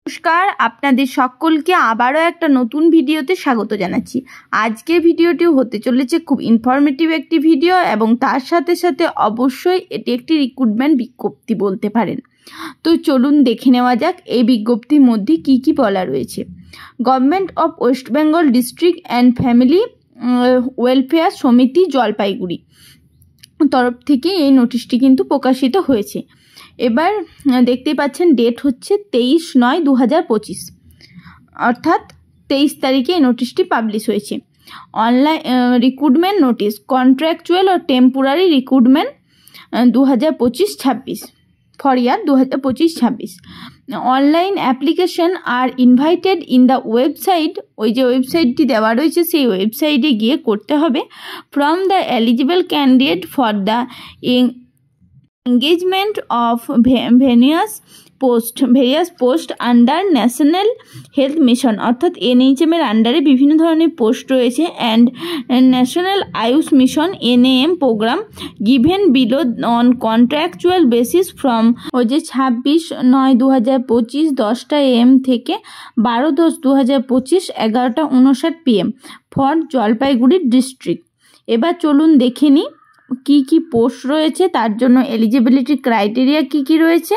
নমস্কার, আপনাদের সকলকে আবারও একটা নতুন ভিডিওতে স্বাগত জানাচ্ছি। আজকের ভিডিওটিও হতে চলেছে খুব ইনফরমেটিভ একটি ভিডিও এবং তার সাথে সাথে অবশ্যই এটি একটি রিক্রুটমেন্ট বিজ্ঞপ্তি বলতে পারেন। তো চলুন দেখে নেওয়া যাক এই বিজ্ঞপ্তির মধ্যে কি কি বলা রয়েছে। Government of West Bengal district and family welfare সমিতি জলপাইগুড়ি তরফ থেকে এই নোটিশটি কিন্তু প্রকাশিত হয়েছে। এবার দেখতেই পাচ্ছেন ডেট হচ্ছে 23/9/2025, অর্থাৎ 23 তারিখে এই নোটিশটি পাবলিশ হয়েছে। অনলাইন রিক্রুটমেন্ট নোটিশ, কন্ট্রাকচুয়াল ও temporary recruitment 2025-26 for year 2025-26। Online application are invited in the website, ওই যে ওয়েবসাইটটি দেওয়া রয়েছে সেই ওয়েবসাইটে গিয়ে করতে হবে। From the eligible candidate for the engagement of various post under national health mission, অর্থাৎ NHM এর আন্ডারে বিভিন্ন ধরনের পোস্ট রয়েছে and national Ayush mission NAM program given below on contractual basis from ওই যে 26/9/2025 10টা AM থেকে 12/10/2025 11টা 59 PM ফর জলপাইগুড়ি ডিস্ট্রিক্ট। এবার চলুন দেখে নিই কি কি পোস্ট রয়েছে, তার জন্য এলিজিবিলিটি ক্রাইটেরিয়া কি কি রয়েছে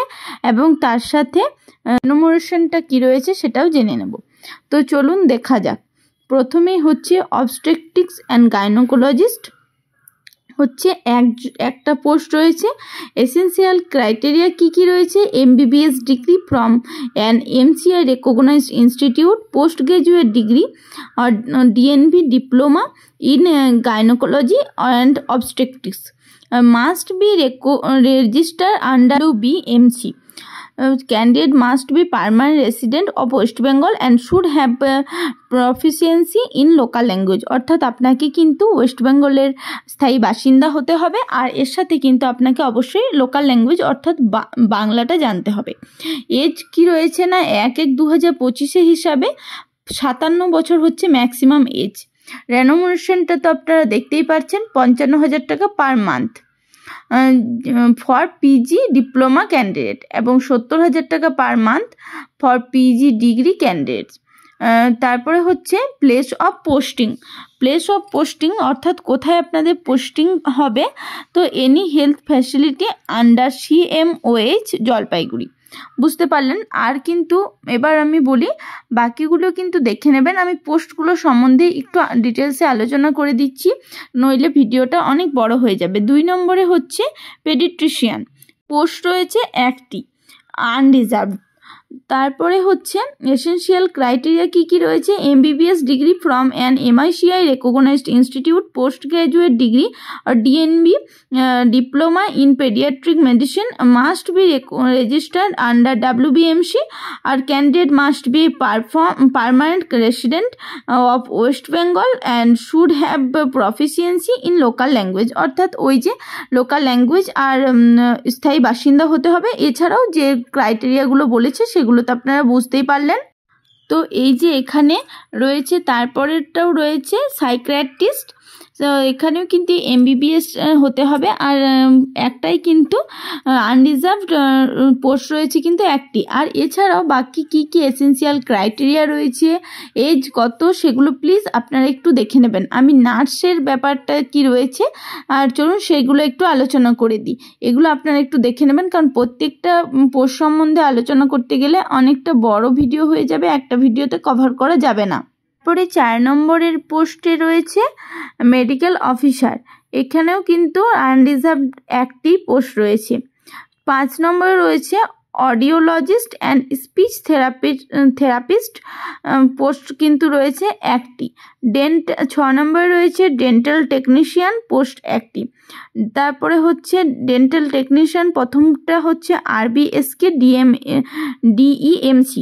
এবং তার সাথে রেমুনারেশনটা কি রয়েছে সেটাও জেনে নেব। তো চলুন দেখা যাক। প্রথমেই হচ্ছে অবস্টেট্রিক্স অ্যান্ড গাইনোকোলজিস্ট হচ্ছে একটা পোস্ট রয়েছে। এসেন্সিয়াল ক্রাইটেরিয়া কি কি রয়েছে, MBBS degree from an MCI recognised institute, post graduate degree আর DNB diploma in gynecology and obstetrics, must be registered under BMC. Candidate must be permanent resident of West Bengal and should have proficiency in local language, অর্থাৎ আপনাকে কিন্তু West বেঙ্গলের স্থায়ী বাসিন্দা হতে হবে আর এর সাথে কিন্তু আপনাকে অবশ্যই লোকাল ল্যাঙ্গুয়েজ অর্থাৎ বাংলাটা জানতে হবে। এজ কি রয়েছে না 1/1/2025 হিসাবে 57 বছর হচ্ছে ম্যাক্সিমাম এজ। রেমুনারেশনটা তো আপনারা দেখতেই পাচ্ছেন 55,000 টাকা per month for PG diploma candidate এবং 70,000 টাকা per month for PG degree candidate. তারপরে হচ্ছে প্লেস অফ পোস্টিং অর্থাৎ কোথায় আপনাদের পোস্টিং হবে, তো any health facility under CMOH Jalpaiguri. বুঝতে পারলেন। আর কিন্তু এবার আমি বলি বাকিগুলো কিন্তু দেখে নেবেন, আমি পোস্টগুলো সম্বন্ধে একটু ডিটেলসে আলোচনা করে দিচ্ছি, নইলে ভিডিওটা অনেক বড় হয়ে যাবে। 2 নম্বরে হচ্ছে পেডিট্রিশিয়ান, পোস্ট রয়েছে একটি আনরিজার্ভড। তারপরে হচ্ছে এসেনশিয়াল ক্রাইটেরিয়া কি কি রয়েছে, MBBS degree from an MICI recognised institute, post graduate degree আর DNB diploma in paediatric medicine, must be registered under WBMC আর candidate must be permanent resident of West Bengal and should have proficiency in local language, অর্থাৎ ওই যে local language আর স্থায়ী বাসিন্দা হতে হবে। এছাড়াও যে ক্রাইটেরিয়াগুলো বলেছে সেগুলো তো আপনারা বুঝতেই পারলেন। তো এই যে এখানে রয়েছে তারপরেরটাও রয়েছে সাইকিয়াট্রিস্ট, তো এখানেও কিন্তু MBBS হতে হবে আর একটাই কিন্তু আনরিজার্ভড পোস্ট রয়েছে কিন্তু একটি। আর এছাড়াও বাকি কি কি এসেন্সিয়াল ক্রাইটেরিয়া রয়েছে, এজ কত, সেগুলো প্লিজ আপনারা একটু দেখে নেবেন। আমি নার্সের ব্যাপারটা কি রয়েছে আর চলুন সেগুলো একটু আলোচনা করে দিই, এগুলো আপনারা একটু দেখে নেবেন, কারণ প্রত্যেকটা পোস্ট সম্বন্ধে আলোচনা করতে গেলে অনেকটা বড় ভিডিও হয়ে যাবে, একটা ভিডিওতে কভার করা যাবে না। তারপরে 4 নম্বরের পোস্টে রয়েছে মেডিকেল অফিসার, এখানেও কিন্তু আনরিজার্ভড একটি পোস্ট রয়েছে। 5 নম্বরে রয়েছে audiologist and speech therapist, post কিন্তু রয়েছে একটি। 6 নম্বরে রয়েছে ডেন্টাল টেকনিশিয়ান, পোস্ট একটি। তারপরে হচ্ছে ডেন্টাল টেকনিশিয়ান প্রথমটা হচ্ছে RBSK DEMC।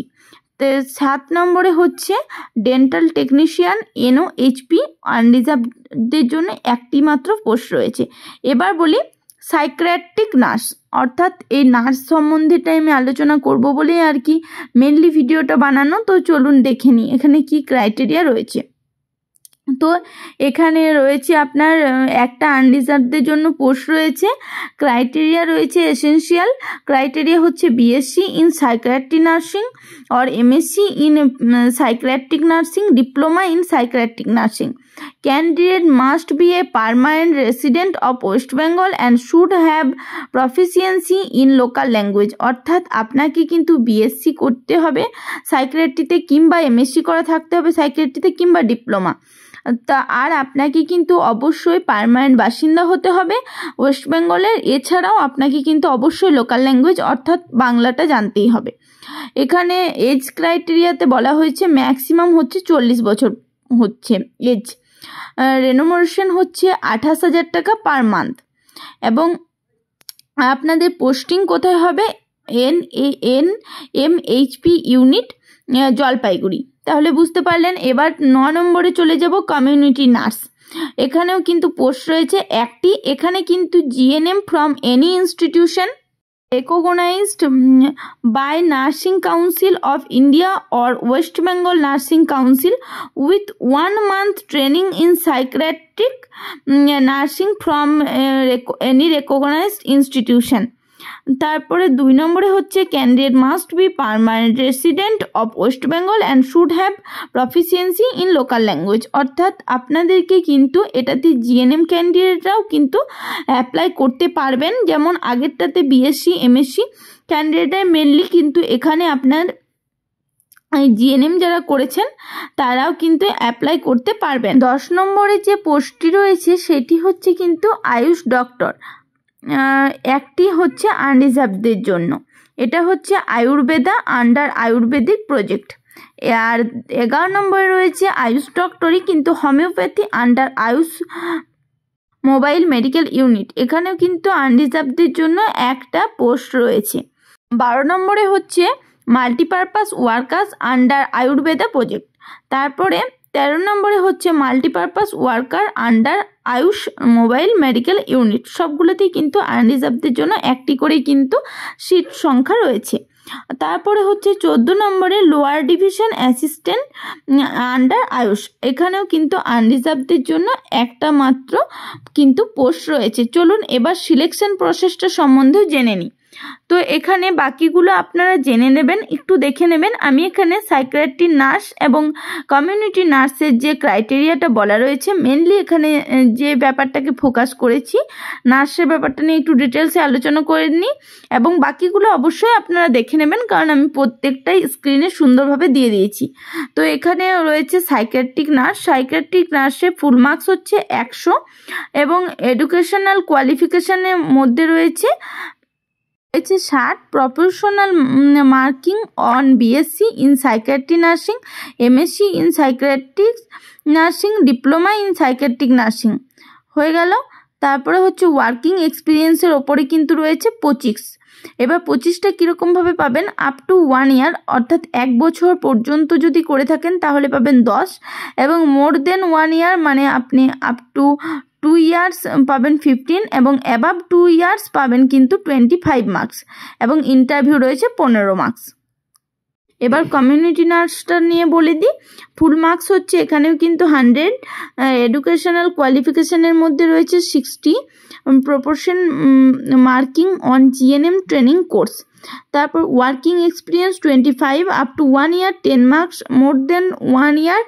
7 নম্বরে হচ্ছে ডেন্টাল টেকনিশিয়ান NOHP, আনরিজার্ভদের জন্য একটি মাত্র পোস্ট রয়েছে। এবার বলি সাইকিয়াট্রিক নার্স, অর্থাৎ এই নার্স সম্বন্ধেটা আমি আলোচনা করব বলে আর কি মেনলি ভিডিওটা বানানো। তো চলুন দেখে নিই এখানে কি ক্রাইটেরিয়া রয়েছে। তো এখানে রয়েছে আপনার একটা আনরিজার্ভদের জন্য পোস্ট রয়েছে। ক্রাইটেরিয়া রয়েছে এসেনশিয়াল ক্রাইটেরিয়া হচ্ছে বিএসসি ইন সাইকিয়াট্রি নার্সিং और MSc in psychiatric nursing, diploma in psychiatric nursing. Candidate must be a permanent resident of West Bengal and should have proficiency in local language। অর্থাৎ আপনাকে কিন্তু BSc করতে হবে সাইকিয়াট্রিতে, কিংবা MSc করা থাকতে হবে সাইকিয়াট্রিতে, কিংবা ডিপ্লোমা। তা আর আপনাকে কিন্তু অবশ্যই পার্মানেন্ট বাসিন্দা হতে হবে ওয়েস্ট বেঙ্গলের। এছাড়াও আপনাকে কিন্তু অবশ্যই লোকাল ল্যাঙ্গুয়েজ অর্থাৎ বাংলাটা জানতেই হবে। এখানে এজ ক্রাইটেরিয়াতে বলা হয়েছে ম্যাক্সিমাম হচ্ছে 40 বছর হচ্ছে এজ। রেনুমারেশন হচ্ছে 28,000 টাকা পার মান্থ। এবং আপনাদের পোস্টিং কোথায় হবে? NANMHP unit Jalpaiguri. তাহলে বুঝতে পারলেন। এবার 9 নম্বরে চলে যাব, কমিউনিটি নার্স। এখানেও কিন্তু পোস্ট রয়েছে একটি। এখানে কিন্তু GNM from any institution recognized by Nursing Council of India or West Bengal Nursing Council with 1 month training in psychiatric nursing from any recognized institution। তারপরে 2 নম্বরে হচ্ছে candidate must B permanent resident of West Bengal and should have proficiency in local language. অর্থাৎ আপনাদেরকে কিন্তু এটাতে GNM ক্যান্ডিডেটরাও কিন্তু apply করতে পারবেন। যেমন আগেরটাতে বিএসসি এমএসসি ক্যান্ডিডেট মেনলি, কিন্তু এখানে আপনার জিএনএম যারা করেছেন তারাও কিন্তু অ্যাপ্লাই করতে পারবেন। 10 নম্বরে যে পোস্টটি রয়েছে সেটি হচ্ছে কিন্তু আয়ুষ ডক্টর। একটি হচ্ছে আনরিজার্ভদের জন্য। এটা হচ্ছে আয়ুর্বেদা আন্ডার আয়ুর্বেদিক প্রজেক্ট। আর 11 নম্বরে রয়েছে আয়ুষ ডক্টরি, কিন্তু homeopathy under AYUSH mobile medical unit. এখানেও কিন্তু আনরিজার্ভদের জন্য একটা পোস্ট রয়েছে। 12 নম্বরে হচ্ছে multipurpose workers under Ayurveda project. তারপরে 13 নম্বরে হচ্ছে multipurpose worker under AYUSH mobile medical unit. সবগুলোতেই কিন্তু আনরিজার্ভদের জন্য একটি করেই কিন্তু সিট সংখ্যা রয়েছে। তারপরে হচ্ছে 14 নম্বরে lower division assistant under Ayush. এখানেও কিন্তু আনরিজার্ভদের জন্য একটা মাত্র কিন্তু পোস্ট রয়েছে। চলুন এবার সিলেকশন প্রসেসটা সম্বন্ধেও জেনে নিই। তো এখানে বাকিগুলো আপনারা জেনে নেবেন, একটু দেখে নেবেন। আমি এখানে সাইকিয়াট্রি নার্স এবং কমিউনিটি নার্সের যে ক্রাইটেরিয়াটা বলা রয়েছে, মেনলি এখানে যে ব্যাপারটাকে ফোকাস করেছি নার্সের ব্যাপারটা নিয়ে একটু ডিটেলসে আলোচনা করে নিই, এবং বাকিগুলো অবশ্যই আপনারা দেখে নেবেন, কারণ আমি প্রত্যেকটাই স্ক্রিনে সুন্দরভাবে দিয়ে দিয়েছি। তো এখানে রয়েছে সাইকিয়াট্রিক নার্স। সাইকিয়াট্রিক নার্সের ফুল মার্কস হচ্ছে 100 এবং এডুকেশনাল কোয়ালিফিকেশনের মধ্যে রয়েছে 60। Professional marking on BSc in psychiatry nursing, MSc in psychiatric nursing, diploma in psychiatric nursing হয়ে গেল। তারপরে হচ্ছে ওয়ার্কিং এক্সপিরিয়েন্সের ওপরে কিন্তু রয়েছে 25। এবার 25টা কীরকমভাবে পাবেন? আপ টু 1 ইয়ার, অর্থাৎ 1 বছর পর্যন্ত যদি করে থাকেন তাহলে পাবেন 10, এবং মোর দেন 1 ইয়ার মানে আপনি আপ টু 2 ইয়ার্স পাবেন 15, এবং অ্যাবাভ 2 ইয়ার্স পাবেন কিন্তু 25 মার্কস, এবং ইন্টারভিউ রয়েছে 15 মার্কস। এবার কমিউনিটি নার্সটা নিয়ে বলে দিই। ফুল মার্কস হচ্ছে এখানেও কিন্তু 100, এডুকেশনাল কোয়ালিফিকেশনের মধ্যে রয়েছে 60, proportion marking on GNM training course. তারপর working experience 25, up to 1 year 10 marks, more than 1 year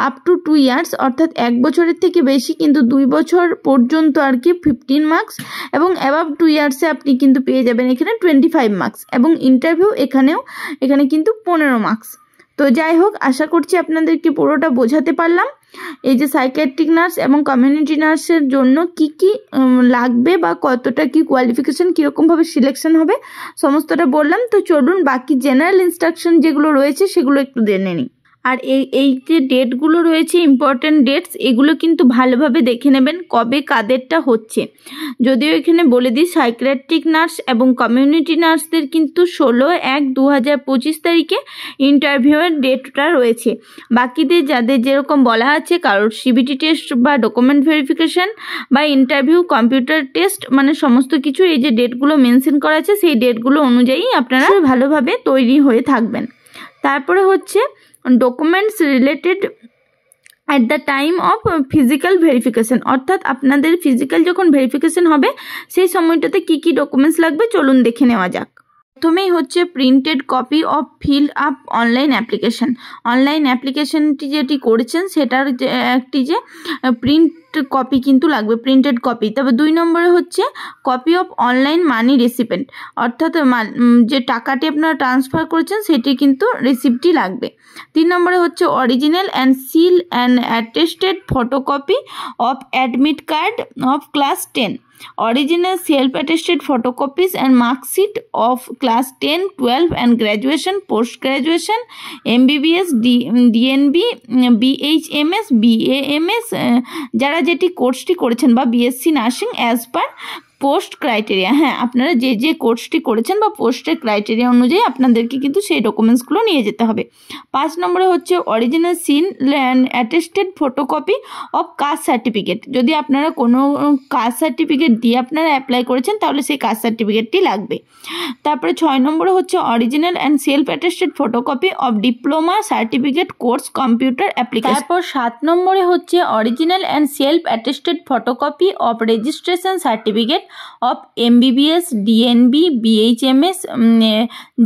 up to 2 years, অর্থাৎ 1 বছরের থেকে বেশি কিন্তু 2 বছর পর্যন্ত আর কি 15 মার্কস, এবং অ্যাবাভ 2 ইয়ার্সে আপনি কিন্তু পেয়ে যাবেন এখানে 25 মার্কস, এবং ইন্টারভিউ এখানে কিন্তু 15 মার্কস। তো যাই হোক, আশা করছি আপনাদেরকে পুরোটা বোঝাতে পারলাম। এই যে সাইকিয়াট্রিক নার্স এবং কমিউনিটি নার্সের জন্য কি কি লাগবে বা কতটা কি কোয়ালিফিকেশন, কীরকমভাবে সিলেকশন হবে সমস্তটা বললাম। তো চলুন বাকি জেনারেল ইনস্ট্রাকশন যেগুলো রয়েছে সেগুলো একটু জেনে নিই। আর এই যে ডেটগুলো রয়েছে ইম্পর্টেন্ট ডেটস, এগুলো কিন্তু ভালোভাবে দেখে নেবেন কবে কাদেরটা হচ্ছে। যদিও এখানে বলে দিই সাইকিয়াট্রিক নার্স এবং কমিউনিটি নার্সদের কিন্তু 16/1/2025 তারিখে ইন্টারভিউয়ের ডেটটা রয়েছে। বাকিদের যাদের যেরকম বলা আছে, কারোর সিবিটি টেস্ট বা ডকুমেন্ট ভেরিফিকেশান বা ইন্টারভিউ কম্পিউটার টেস্ট, মানে সমস্ত কিছু এই যে ডেটগুলো মেনশন করা আছে সেই ডেটগুলো অনুযায়ী আপনারা ভালোভাবে তৈরি হয়ে থাকবেন। তারপরে হচ্ছে documents related at the time of physical verification, অর্থাৎ আপনাদের ফিজিক্যাল যখন ভেরিফিকেশন হবে সেই সময়টাতে কি কি ডকুমেন্টস লাগবে চলুন দেখে নেওয়া যাক। প্রথমেই হচ্ছে printed copy of fill up online application. Online অ্যাপ্লিকেশনটি যেটি করেছেন সেটার যে একটি যে প্রিন্ট কপি কিন্তু লাগবে, প্রিন্টেড কপি। তবে 2 নম্বরে হচ্ছে copy of online money recipient, অর্থাৎ যে টাকাটি আপনারা ট্রান্সফার করেছেন সেটি কিন্তু রিসিপ্টটি লাগবে। 3 নম্বরে হচ্ছে original and seal and attested photocopy of admit card of class 10, original self-attested photocopies and mark sheet of class 10, 12 and graduation, post graduation, MBBS, DNB, BHMS, BAMS যারা যেটি কোর্সটি করেছেন বা BSc nursing as per post criteria. হ্যাঁ, আপনারা যে যে কোর্সটি করেছেন বা পোস্টের ক্রাইটেরিয়া অনুযায়ী আপনাদেরকে কিন্তু সেই ডকুমেন্টসগুলো নিয়ে যেতে হবে। 5 নম্বরে হচ্ছে original seal and attested photocopy of caste certificate. যদি আপনারা কোনো কাস্ট সার্টিফিকেট দিয়ে আপনারা অ্যাপ্লাই করেছেন তাহলে সেই কাস্ট সার্টিফিকেটটি লাগবে। তারপরে 6 নম্বরে হচ্ছে original and self attested photocopy of diploma certificate course computer application. তারপর 7 নম্বরে হচ্ছে original and self attested photocopy of registration certificate of MBBS, DNB, BHMS,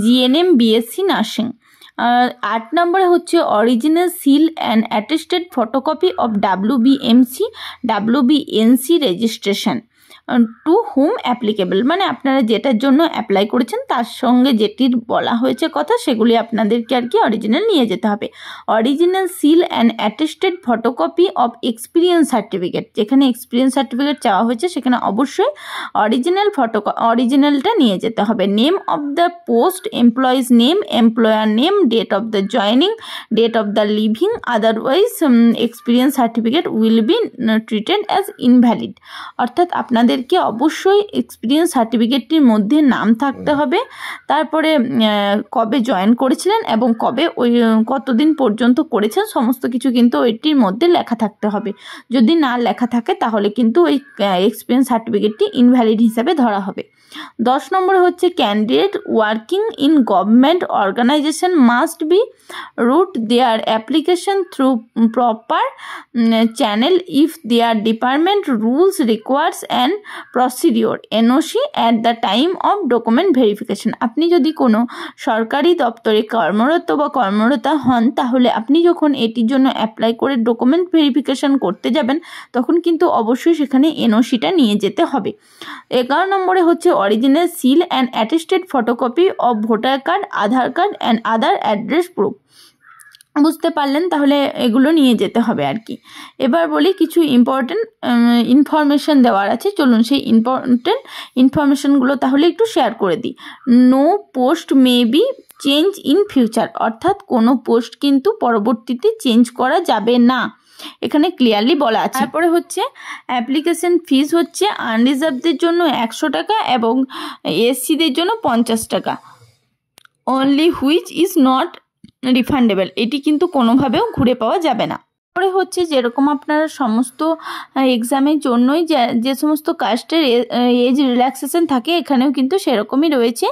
GNM, BSc nursing. 8 নম্বরে হচ্ছে original seal and attested photocopy of WBMC, WBNC registration to whom applicable, মানে আপনারা যেটার জন্য apply করেছেন তার সঙ্গে যেটির বলা হয়েছে কথা সেগুলি আপনাদেরকে আর কি অরিজিনাল নিয়ে যেতে হবে। Original seal and attested photocopy of experience certificate, যেখানে এক্সপিরিয়েন্স সার্টিফিকেট চাওয়া হয়েছে সেখানে অবশ্যই অরিজিনালটা নিয়ে যেতে হবে। Name of the post, employee's name, employer name, date of the joining, date of the leaving, otherwise experience certificate will be treated as invalid, অর্থাৎ আপনাদের অবশ্যই এক্সপিরিয়েন্স সার্টিফিকেটটির মধ্যে নাম থাকতে হবে, তারপরে কবে জয়েন করেছিলেন এবং কবে কতদিন পর্যন্ত করেছেন সমস্ত কিছু কিন্তু ওইটির মধ্যে লেখা থাকতে হবে। যদি না লেখা থাকে তাহলে কিন্তু ওই এক্সপিরিয়েন্স সার্টিফিকেটটি ইনভ্যালিড হিসাবে ধরা হবে। 10 নম্বরে হচ্ছে candidate working in government organisation must be route their application through proper channel if their department rules requires and procedure NOC at the time of document verification. আপনি যদি কোনো সরকারি দপ্তরে কর্মরত বা কর্মরতা হন তাহলে আপনি যখন এটির জন্য অ্যাপ্লাই করে ডকুমেন্ট ভেরিফিকেশন করতে যাবেন তখন কিন্তু অবশ্যই সেখানে এনওসিটা নিয়ে যেতে হবে। 11 নম্বরে হচ্ছে original seal and attested photocopy of voter card, Aadhaar card and other address proof. বুঝতে পারলেন, তাহলে এগুলো নিয়ে যেতে হবে আর কি। এবার বলি কিছু ইম্পর্টেন্ট ইনফরমেশন দেওয়ার আছে, চলুন সেই ইম্পর্টেন্ট ইনফরমেশনগুলো তাহলে একটু শেয়ার করে দিই। No post may be change in future, অর্থাৎ কোনো পোস্ট কিন্তু পরবর্তীতে চেঞ্জ করা যাবে না, এখানে ক্লিয়ারলি বলা আছে। তারপরে হচ্ছে অ্যাপ্লিকেশন ফিস হচ্ছে আনরিজার্ভদের জন্য 100 টাকা এবং এসসিদের জন্য 50 টাকা, only which is not refundable, এটি কিন্তু কোনোভাবেও ঘুরে পাওয়া যাবে না। তারপরে হচ্ছে যেরকম আপনারা সমস্ত এক্সামের জন্যই যে সমস্ত কাস্টের এজ রিল্যাক্সেশন থাকে এখানেও কিন্তু সেরকমই রয়েছে।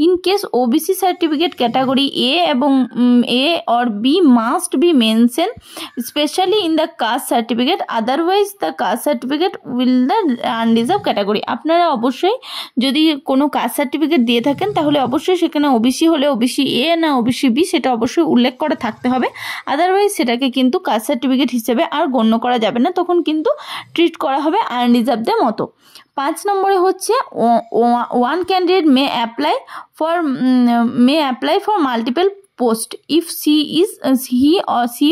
In case OBC certificate category A এবং A or B must be mention specially in the caste certificate, otherwise the caste certificate will the unreserve category. আপনারা অবশ্যই যদি কোনো কাস্ট সার্টিফিকেট দিয়ে থাকেন তাহলে অবশ্যই সেখানে ওবিসি হলে ওবিসি এ না ওবিসি বি সেটা অবশ্যই উল্লেখ করা থাকতে হবে, আদারওয়াইজ সেটাকে কিন্তু কাস্ট সার্টিফিকেট হিসেবে আর গণ্য করা যাবে না, তখন কিন্তু ট্রিট করা হবে আনরিজার্ভদের মতো। 5 নম্বরে হচ্ছে one candidate may apply for multiple post if she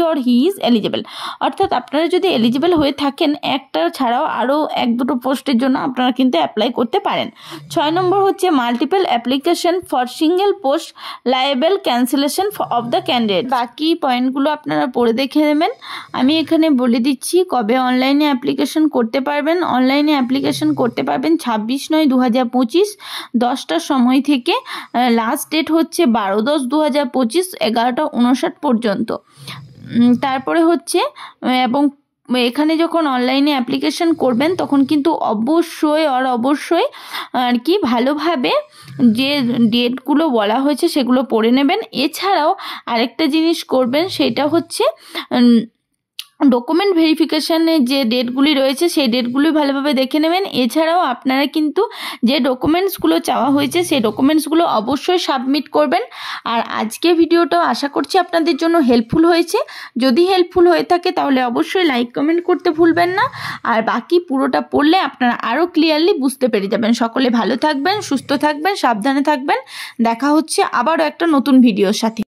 or he is eligible, অর্থাৎ আপনারা যদি এলিজিবল হয়ে থাকেন একটা ছাড়াও আরও 1-2 পোস্টের জন্য আপনারা কিন্তু অ্যাপ্লাই করতে পারেন। 6 নম্বর হচ্ছে multiple application for single post liable cancellation of the candidate. বাকি পয়েন্টগুলো আপনারা পড়ে দেখে নেবেন, আমি এখানে বলে দিচ্ছি কবে অনলাইনে অ্যাপ্লিকেশন করতে পারবেন। অনলাইনে অ্যাপ্লিকেশন করতে পারবেন 26/9/2025 10টার সময় থেকে, লাস্ট ডেট হচ্ছে 12/10/2025 11:59 পর্যন্ত। তারপরে হচ্ছে এবং এখানে যখন অনলাইনে অ্যাপ্লিকেশন করবেন তখন কিন্তু অবশ্যই আর কি ভালোভাবে যে ডেটগুলো বলা হয়েছে সেগুলো পড়ে নেবেন। এছাড়াও আরেকটা জিনিস করবেন, সেটা হচ্ছে ডকুমেন্ট ভেরিফিকেশানের যে ডেটগুলি রয়েছে সেই ডেটগুলি ভালোভাবে দেখে নেবেন। এছাড়াও আপনারা কিন্তু যে ডকুমেন্টসগুলো চাওয়া হয়েছে সেই ডকুমেন্টসগুলো অবশ্যই সাবমিট করবেন। আর আজকে ভিডিওটাও আশা করছি আপনাদের জন্য হেল্পফুল হয়েছে। যদি হেল্পফুল হয়ে থাকে তাহলে অবশ্যই লাইক কমেন্ট করতে ভুলবেন না। আর বাকি পুরোটা পড়লে আপনারা আরও ক্লিয়ারলি বুঝতে পেরে যাবেন। সকলে ভালো থাকবেন, সুস্থ থাকবেন, সাবধানে থাকবেন। দেখা হচ্ছে আবারও একটা নতুন ভিডিওর সাথে।